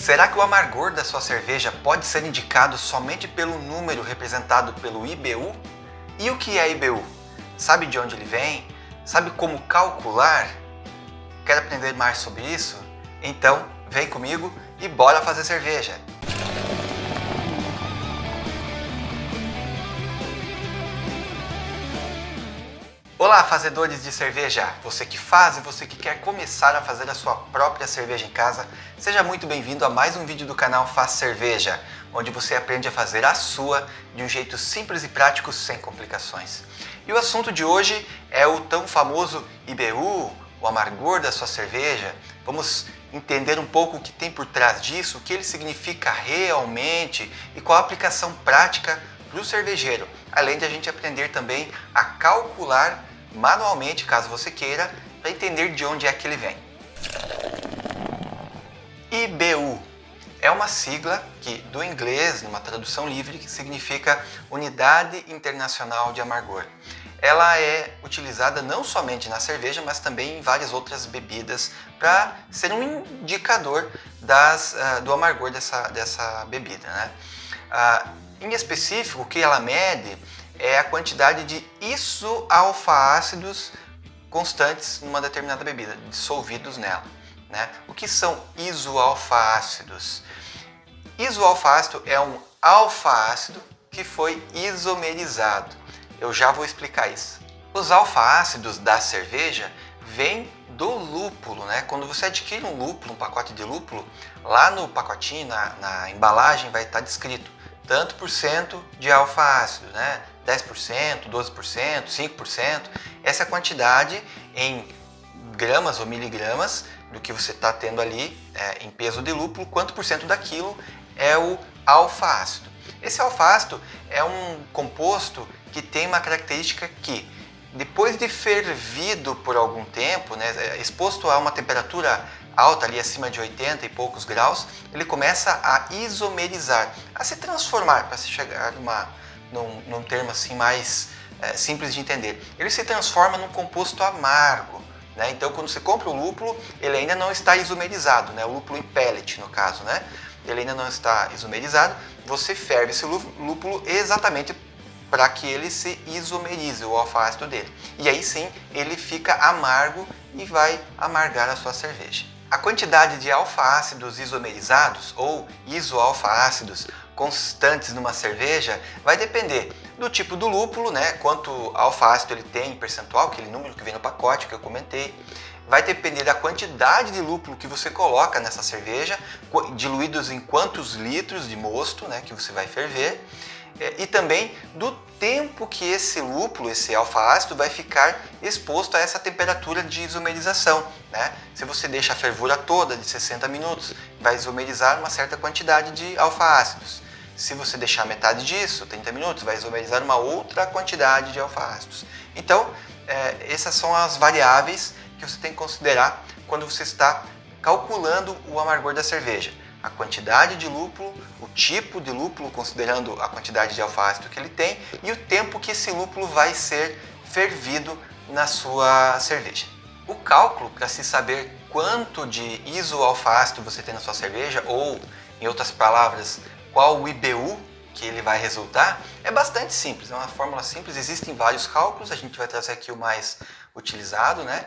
Será que o amargor da sua cerveja pode ser indicado somente pelo número representado pelo IBU? E o que é IBU? Sabe de onde ele vem? Sabe como calcular? Quer aprender mais sobre isso? Então, vem comigo e bora fazer cerveja! Olá, fazedores de cerveja! Você que faz e você que quer começar a fazer a sua própria cerveja em casa, seja muito bem-vindo a mais um vídeo do canal Faz Cerveja, onde você aprende a fazer a sua de um jeito simples e prático, sem complicações. E o assunto de hoje é o tão famoso IBU, o amargor da sua cerveja. Vamos entender um pouco o que tem por trás disso, o que ele significa realmente e qual a aplicação prática para o cervejeiro, além de a gente aprender também a calcular manualmente, caso você queira, para entender de onde é que ele vem. IBU é uma sigla do inglês, numa tradução livre, que significa Unidade Internacional de Amargor. Ela é utilizada não somente na cerveja, mas também em várias outras bebidas para ser um indicador do amargor dessa bebida, né? Em específico, o que ela mede é a quantidade de isoalfa-ácidos constantes numa determinada bebida, dissolvidos nela, né? O que são isoalfa-ácidos? Isoalfa-ácido é um alfa-ácido que foi isomerizado. Eu já vou explicar isso. Os alfa-ácidos da cerveja vêm do lúpulo, né? Quando você adquire um lúpulo, um pacote de lúpulo, lá no pacotinho, na embalagem, vai estar descrito tanto por cento de alfa-ácido, né? 10%, 12%, 5%. Essa quantidade em gramas ou miligramas do que você está tendo ali em peso de lúpulo, quanto por cento daquilo é o alfa-ácido. Esse alfa-ácido é um composto que tem uma característica que, depois de fervido por algum tempo, né, exposto a uma temperatura alta, ali acima de 80 e poucos graus, ele começa a isomerizar, a se transformar, para se chegar num termo assim mais simples de entender. Ele se transforma num composto amargo, né? Então, quando você compra o lúpulo, ele ainda não está isomerizado, né? O lúpulo em pellet, no caso, né? Ele ainda não está isomerizado. Você ferve esse lúpulo exatamente para que ele se isomerize, o alfa-ácido dele. E aí sim, ele fica amargo e vai amargar a sua cerveja. A quantidade de alfa-ácidos isomerizados ou isoalfa-ácidos constantes numa cerveja vai depender do tipo do lúpulo, né? Quanto alfa-ácido ele tem em percentual, aquele número que vem no pacote que eu comentei. Vai depender da quantidade de lúpulo que você coloca nessa cerveja, diluídos em quantos litros de mosto, né, que você vai ferver. E também do tempo que esse lúpulo, esse alfa-ácido, vai ficar exposto a essa temperatura de isomerização, né? Se você deixa a fervura toda de 60 minutos, vai isomerizar uma certa quantidade de alfa-ácidos. Se você deixar metade disso, 30 minutos, vai isomerizar uma outra quantidade de alfa-ácidos. Então, essas são as variáveis que você tem que considerar quando você está calculando o amargor da cerveja. A quantidade de lúpulo, o tipo de lúpulo, considerando a quantidade de alfa-ácido que ele tem, e o tempo que esse lúpulo vai ser fervido na sua cerveja. O cálculo para se saber quanto de isoalfa-ácido você tem na sua cerveja, ou, em outras palavras, qual o IBU que ele vai resultar, é bastante simples, é uma fórmula simples, existem vários cálculos, a gente vai trazer aqui o mais utilizado, né?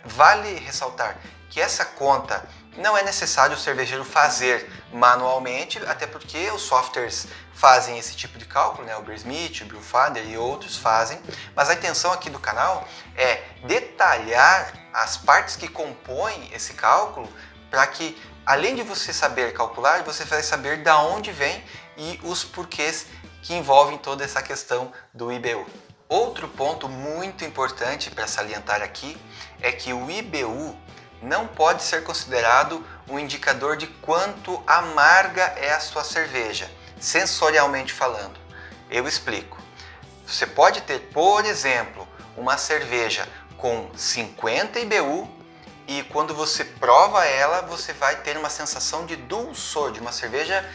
Vale ressaltar que essa conta não é necessário o cervejeiro fazer manualmente, até porque os softwares fazem esse tipo de cálculo, né? O Beersmith, o Brewfather e outros fazem, mas a intenção aqui do canal é detalhar as partes que compõem esse cálculo para que, além de você saber calcular, você vai saber de onde vem e os porquês que envolvem toda essa questão do IBU. Outro ponto muito importante para salientar aqui é que o IBU não pode ser considerado um indicador de quanto amarga é a sua cerveja, sensorialmente falando. Eu explico. Você pode ter, por exemplo, uma cerveja com 50 IBU e quando você prova ela, você vai ter uma sensação de dulçor, de uma cerveja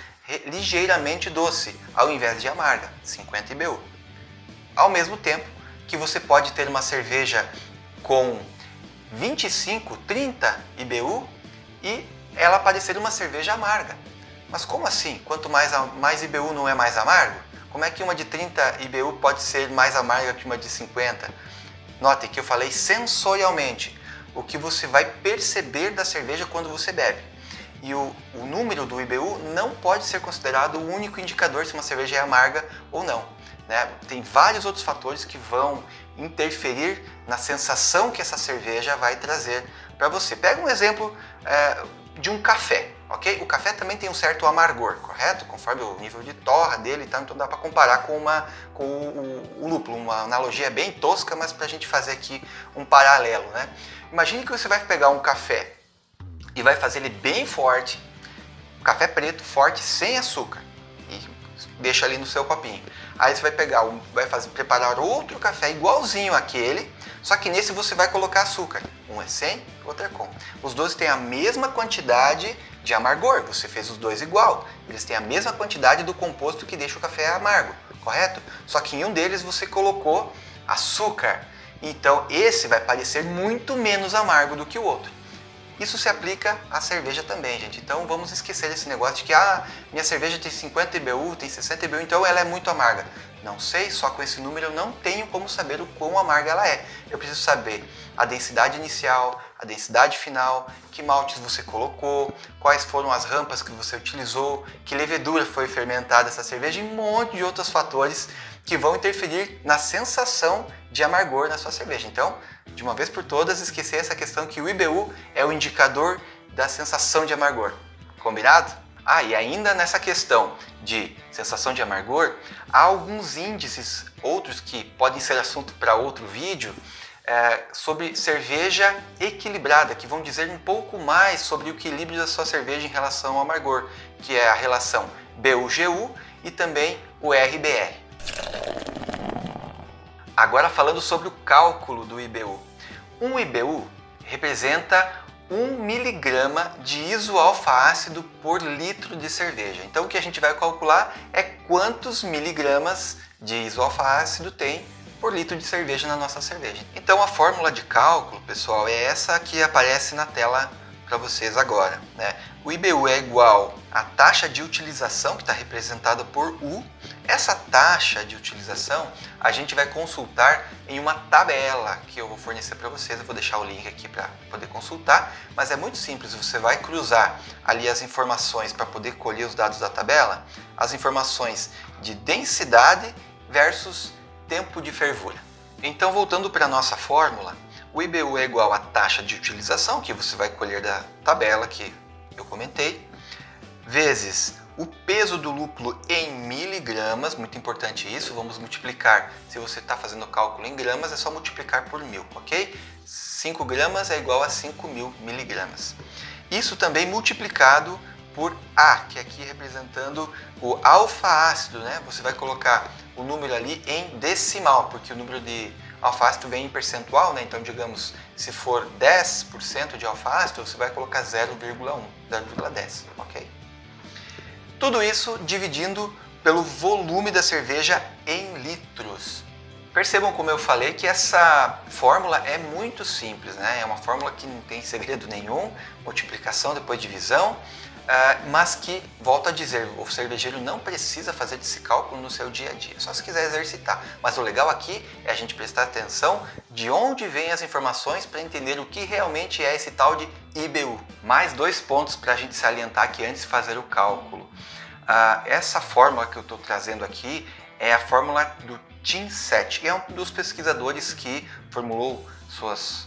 ligeiramente doce, ao invés de amarga, 50 IBU. Ao mesmo tempo que você pode ter uma cerveja com 25, 30 IBU e ela parecer uma cerveja amarga. Mas como assim? Quanto mais IBU não é mais amargo? Como é que uma de 30 IBU pode ser mais amarga que uma de 50? Note que eu falei sensorialmente, o que você vai perceber da cerveja quando você bebe. E o número do IBU não pode ser considerado o único indicador se uma cerveja é amarga ou não, né? Tem vários outros fatores que vão interferir na sensação que essa cerveja vai trazer para você. Pega um exemplo de um café, ok? O café também tem um certo amargor, correto? Conforme o nível de torra dele e tal, então dá para comparar com o lúpulo, uma analogia bem tosca, mas para a gente fazer aqui um paralelo, né? Imagine que você vai pegar um café e vai fazer ele bem forte, café preto, forte, sem açúcar, e deixa ali no seu copinho. Aí você vai pegar, preparar outro café igualzinho àquele, só que nesse você vai colocar açúcar. Um é sem, outro é com. Os dois têm a mesma quantidade de amargor, você fez os dois igual. Eles têm a mesma quantidade do composto que deixa o café amargo, correto? Só que em um deles você colocou açúcar. Então esse vai parecer muito menos amargo do que o outro. Isso se aplica à cerveja também, gente. Então vamos esquecer esse negócio de que minha cerveja tem 50 IBU, tem 60 IBU, então ela é muito amarga. Não sei, só com esse número eu não tenho como saber o quão amarga ela é. Eu preciso saber a densidade inicial, a densidade final, que maltes você colocou, quais foram as rampas que você utilizou, que levedura foi fermentada essa cerveja e um monte de outros fatores que vão interferir na sensação de amargor na sua cerveja. Então, de uma vez por todas, esquecer essa questão que o IBU é o indicador da sensação de amargor. Combinado? E ainda nessa questão de sensação de amargor, há alguns índices, outros que podem ser assunto para outro vídeo, sobre cerveja equilibrada, que vão dizer um pouco mais sobre o equilíbrio da sua cerveja em relação ao amargor, que é a relação BU-GU e também o RBR. Agora falando sobre o cálculo do IBU. Um IBU representa 1 miligrama de isoalfa-ácido por litro de cerveja. Então o que a gente vai calcular é quantos miligramas de isoalfa-ácido tem por litro de cerveja na nossa cerveja. Então a fórmula de cálculo, pessoal, é essa que aparece na tela para vocês agora, né? O IBU é igual à taxa de utilização, que está representada por U. Essa taxa de utilização a gente vai consultar em uma tabela que eu vou fornecer para vocês. Eu vou deixar o link aqui para poder consultar, mas é muito simples. Você vai cruzar ali as informações para poder colher os dados da tabela, as informações de densidade versus tempo de fervura. Então, voltando para a nossa fórmula, o IBU é igual à taxa de utilização, que você vai colher da tabela que eu comentei, vezes o peso do lúpulo em miligramas, muito importante isso, vamos multiplicar, se você está fazendo o cálculo em gramas, é só multiplicar por 1000, ok? 5 gramas é igual a 5.000 miligramas. Isso também multiplicado por A, que é aqui representando o alfa-ácido, né? Você vai colocar o número ali em decimal, porque o número de alfa-ácido vem em percentual, né? Então, digamos, se for 10% de alfa-ácido, você vai colocar 0,1, 0,10, ok? Tudo isso dividindo pelo volume da cerveja em litros. Percebam como eu falei que essa fórmula é muito simples, né? É uma fórmula que não tem segredo nenhum, multiplicação depois divisão, mas que, volto a dizer, o cervejeiro não precisa fazer esse cálculo no seu dia a dia, só se quiser exercitar. Mas o legal aqui é a gente prestar atenção de onde vêm as informações para entender o que realmente é esse tal de IBU. Mais 2 pontos para a gente salientar aqui antes de fazer o cálculo. Essa fórmula que eu estou trazendo aqui é a fórmula do Tim Cech, que é um dos pesquisadores que formulou suas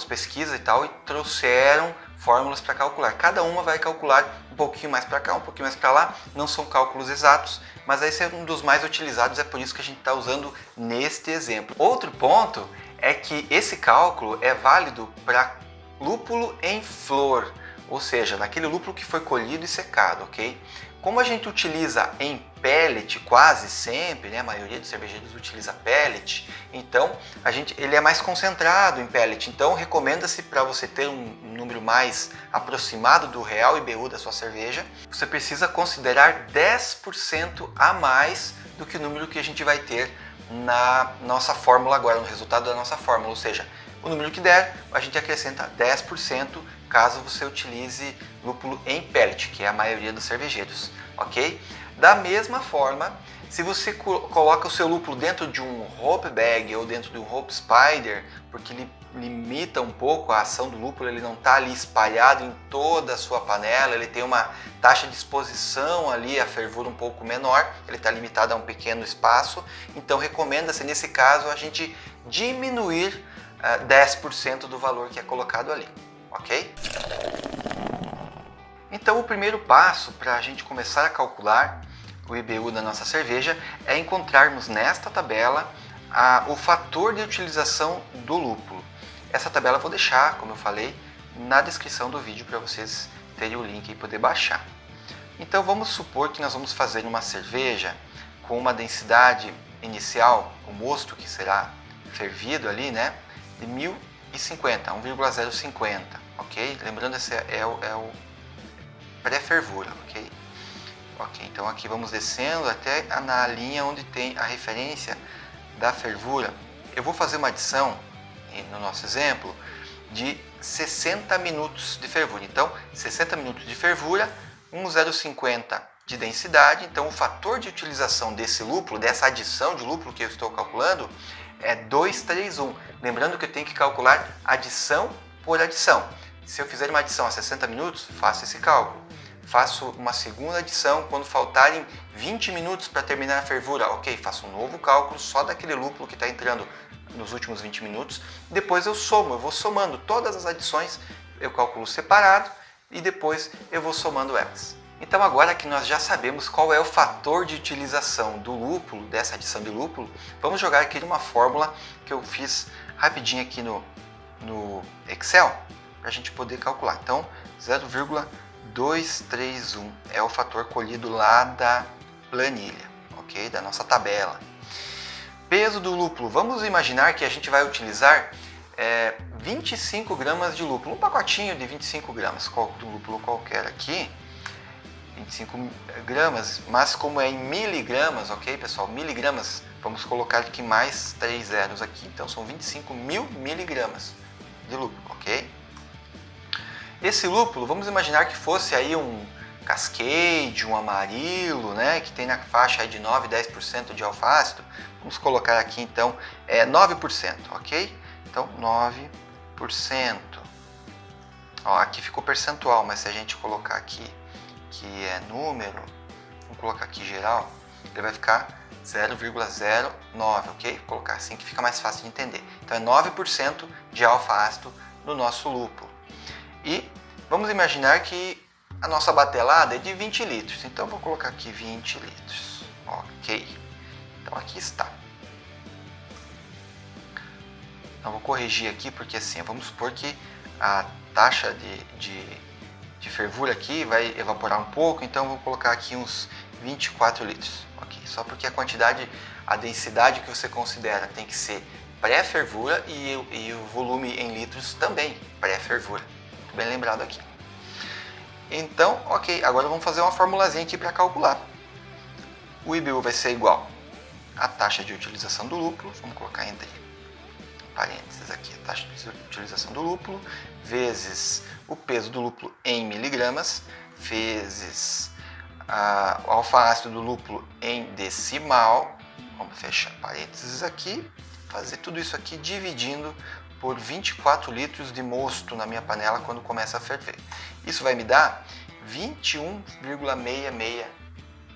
pesquisas e tal e trouxeram fórmulas para calcular. Cada uma vai calcular um pouquinho mais para cá, um pouquinho mais para lá. Não são cálculos exatos, mas esse é um dos mais utilizados, é por isso que a gente está usando neste exemplo. Outro ponto é que esse cálculo é válido para lúpulo em flor, ou seja, naquele lúpulo que foi colhido e secado, ok? Como a gente utiliza em pellet quase sempre, né? A maioria dos cervejeiros utiliza pellet, então ele é mais concentrado em pellet. Então recomenda-se, para você ter um número mais aproximado do real IBU da sua cerveja, você precisa considerar 10% a mais do que o número que a gente vai ter na nossa fórmula agora, no resultado da nossa fórmula, ou seja, o número que der, a gente acrescenta 10% caso você utilize lúpulo em pellet, que é a maioria dos cervejeiros, ok? Da mesma forma, se você coloca o seu lúpulo dentro de um hope bag ou dentro de um hope spider, porque ele limita um pouco a ação do lúpulo, ele não está ali espalhado em toda a sua panela, ele tem uma taxa de exposição ali, a fervura um pouco menor, ele está limitado a um pequeno espaço, então recomenda-se nesse caso a gente diminuir 10% do valor que é colocado ali, ok? Então o primeiro passo para a gente começar a calcular o IBU da nossa cerveja é encontrarmos nesta tabela o fator de utilização do lúpulo. Essa tabela eu vou deixar, como eu falei, na descrição do vídeo para vocês terem o link e poder baixar. Então vamos supor que nós vamos fazer uma cerveja com uma densidade inicial, o mosto que será fervido ali, né, de 1050, 1,050, ok? Lembrando, esse é o pré-fervura, ok? Ok, então aqui vamos descendo até na linha onde tem a referência da fervura. Eu vou fazer uma adição, no nosso exemplo, de 60 minutos de fervura. Então, 60 minutos de fervura, 1,050 de densidade. Então, o fator de utilização desse lúpulo, dessa adição de lúpulo que eu estou calculando, é 231. Lembrando que eu tenho que calcular adição por adição. Se eu fizer uma adição a 60 minutos, faço esse cálculo. Faço uma segunda adição quando faltarem 20 minutos para terminar a fervura. Ok, faço um novo cálculo só daquele lúpulo que está entrando nos últimos 20 minutos. Depois eu vou somando todas as adições, eu calculo separado e depois eu vou somando elas. Então agora que nós já sabemos qual é o fator de utilização do lúpulo, dessa adição de lúpulo, vamos jogar aqui numa fórmula que eu fiz rapidinho aqui no Excel, para a gente poder calcular. Então 0,231 é o fator colhido lá da planilha, ok? Da nossa tabela. Peso do lúpulo, vamos imaginar que a gente vai utilizar 25 gramas de lúpulo, um pacotinho de 25 gramas, do lúpulo qualquer aqui, 25 gramas, mas como é em miligramas, ok pessoal, miligramas, vamos colocar aqui mais 3 zeros aqui, então são 25.000 miligramas de lúpulo, ok? Esse lúpulo, vamos imaginar que fosse aí um Cascade, um Amarillo, né, que tem na faixa aí de 9, 10% de alfa-ácido. Vamos colocar aqui então 9%, ok? Então 9%. Ó, aqui ficou percentual, mas se a gente colocar aqui que é número, vamos colocar aqui geral, ele vai ficar 0,09, ok? Vou colocar assim que fica mais fácil de entender. Então é 9% de alfa-ácido no nosso lúpulo. E vamos imaginar que a nossa batelada é de 20 litros. Então vou colocar aqui 20 litros. Ok. Então aqui está. Então vou corrigir aqui porque assim, vamos supor que a taxa de fervura aqui vai evaporar um pouco. Então vou colocar aqui uns 24 litros. Ok. Só porque a densidade que você considera tem que ser pré-fervura e o volume em litros também pré-fervura. Bem lembrado aqui. Então, ok, agora vamos fazer uma formulazinha aqui para calcular. O IBU vai ser igual à taxa de utilização do lúpulo, vamos colocar entre parênteses aqui, a taxa de utilização do lúpulo, vezes o peso do lúpulo em miligramas, vezes o alfa-ácido do lúpulo em decimal, vamos fechar parênteses aqui, fazer tudo isso aqui dividindo por 24 litros de mosto na minha panela quando começa a ferver. Isso vai me dar 21,66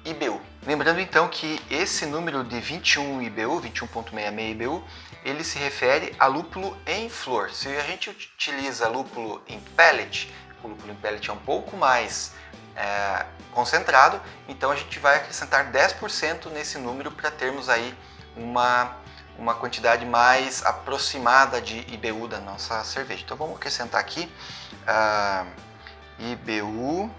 IBU. Lembrando então que esse número de 21 IBU, 21,66 IBU, ele se refere a lúpulo em flor. Se a gente utiliza lúpulo em pellet, o lúpulo em pellet é um pouco mais concentrado, então a gente vai acrescentar 10% nesse número para termos aí uma quantidade mais aproximada de IBU da nossa cerveja. Então vamos acrescentar aqui IBU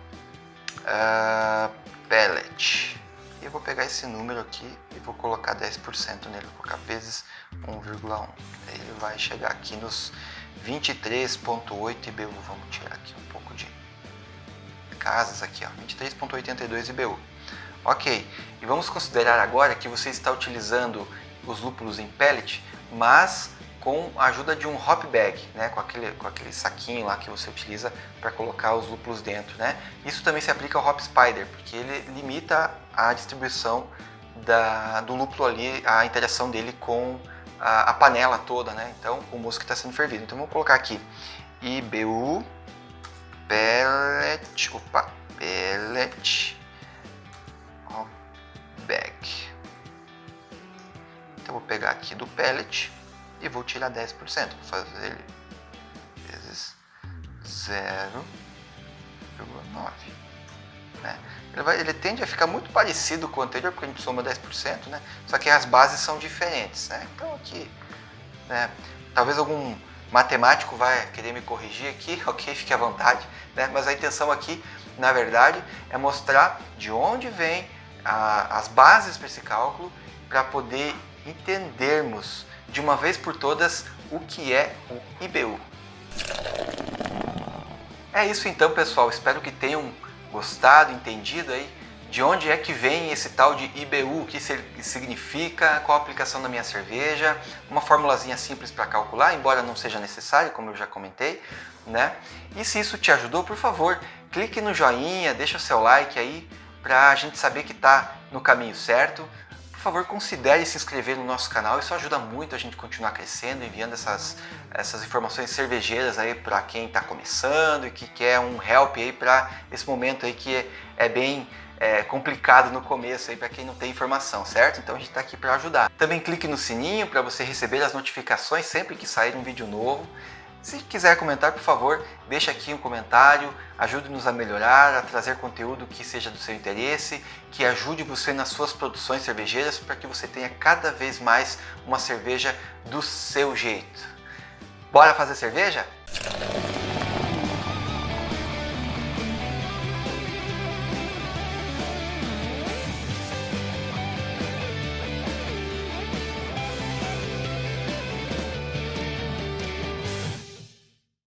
pellet. E eu vou pegar esse número aqui e vou colocar 10% nele, vou colocar vezes 1,1. Ele vai chegar aqui nos 23,8 IBU. Vamos tirar aqui um pouco de casas aqui, 23,82 IBU. Ok, e vamos considerar agora que você está utilizando os lúpulos em pellet, mas com a ajuda de um hop bag, né, com aquele saquinho lá que você utiliza para colocar os lúpulos dentro, né. Isso também se aplica ao hop spider, porque ele limita a distribuição do lúpulo ali, a interação dele com a panela toda, né, então o moço que está sendo fervido. Então vamos colocar aqui IBU pellet, hop bag. Então vou pegar aqui do pellet e vou tirar 10%, vou fazer ele vezes 0,9, né? Ele tende a ficar muito parecido com o anterior, porque a gente soma 10%, né? Só que as bases são diferentes, né? Então aqui, né? Talvez algum matemático vai querer me corrigir aqui, ok? Fique à vontade, né? Mas a intenção aqui, na verdade, é mostrar de onde vem as bases para esse cálculo, para poder entendermos de uma vez por todas o que é o IBU. É isso então, pessoal, espero que tenham gostado, entendido aí de onde é que vem esse tal de IBU, o que significa, qual a aplicação na minha cerveja, uma formulazinha simples para calcular, embora não seja necessário, como eu já comentei, né? E se isso te ajudou, por favor, clique no joinha, deixa o seu like aí para a gente saber que está no caminho certo. Por favor, considere se inscrever no nosso canal, isso ajuda muito a gente continuar crescendo, enviando essas informações cervejeiras aí para quem está começando e que quer um help aí para esse momento aí que é bem complicado no começo aí para quem não tem informação, certo? Então a gente está aqui para ajudar. Também clique no sininho para você receber as notificações sempre que sair um vídeo novo. Se quiser comentar, por favor, deixa aqui um comentário, ajude-nos a melhorar, a trazer conteúdo que seja do seu interesse, que ajude você nas suas produções cervejeiras para que você tenha cada vez mais uma cerveja do seu jeito. Bora fazer cerveja?